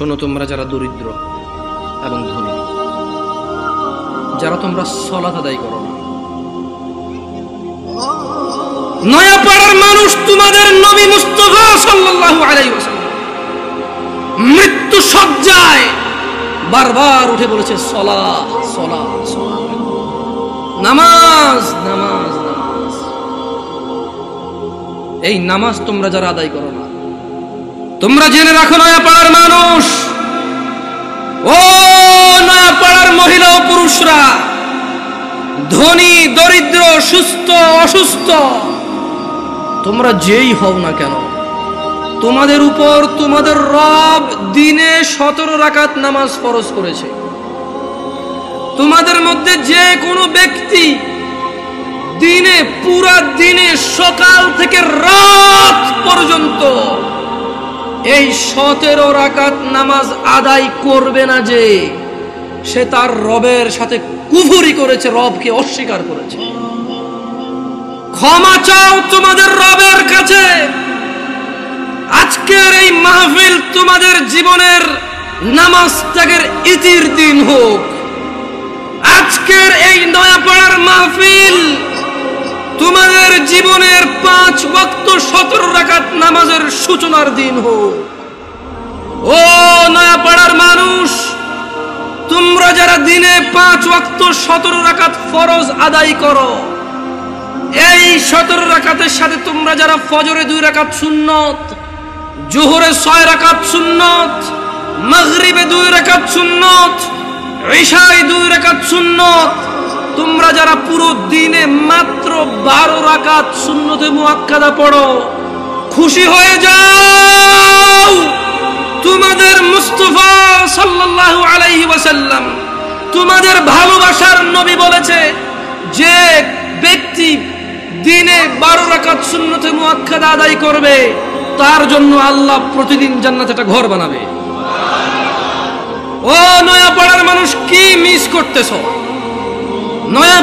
শোনো তোমরা যারা দরিদ্র এবং ধনী, যারা তোমরা সালাত আদায় করো না। নয়াপাড়ার মানুষ তোমাদের নবী মুস্তাফা সাল্লাল্লাহু আলাইহি ওয়াসাল্লাম মৃত্যু সজ্জায় বারবার উঠে বলেছে সালাত সালাত সালাত, নামাজ নামাজ নামাজ। এই নামাজ তোমরা যারা আদায় করো না, তোমরা জেনে রাখো নয়াপাড়ার মানুষ, ও নয়াপাড়ার মহিলা ও পুরুষরা, ধনী দরিদ্র সুস্থ অসুস্থ, তোমরা যেই হও না কেন, তোমাদের উপর তোমাদের রব দিনে 17 রাকাত নামাজ ফরজ করেছে। তোমাদের মধ্যে যে কোনো ব্যক্তি দিনে পুরা দিনে সকাল থেকে রাত পর্যন্ত এই 17 রাকাত নামাজ আদায় করবে না, যে সে তার রবের সাথে কুফরি করেছে, রবকে অস্বীকার করেছে। ক্ষমা চাও তোমাদের রবের কাছে। আজকের এই মাহফিল তোমাদের জীবনের নামাজ ত্যাগের ইতির দিন হোক। আজকের এই নয়াপাড়ার মাহফিল তোমাদের জীবনের 5 ওয়াক্ত 17 রাকাত নামাজের সূচনার দিন হোক। ও নয়াপাড়ার মানুষ, তোমরা যারা দিনে 5 ওয়াক্ত 17 রাকাত ফরজ আদায় করো, এই 17 রাকাতের সাথে তোমরা যারা ফজরে 2 রাকাত সুন্নত, জোহরে 6 রাকাত সুন্নত, মাগরিবে 2 রাকাত সুন্নত, ইশায় 2 রাকাত সুন্নত, তোমরা যারা পুরো দিনে মাত্র 12 রাকাত সুন্নতে মুআক্কাদা পড়ো, খুশি হয়ে যাও। তোমাদের মুস্তাফা সাল্লাল্লাহু আলাইহি ওয়াসাল্লাম, তোমাদের ভালোবাসার নবী বলেছে, যে ব্যক্তি দিনে 12 রাকাত সুন্নতে মুআক্কাদা আদায় করবে, তার জন্য আল্লাহ প্রতিদিন জান্নাতে একটা ঘর বানাবে। ও নয়াপাড়ার মানুষ, কি মিস করতেছো? নয়া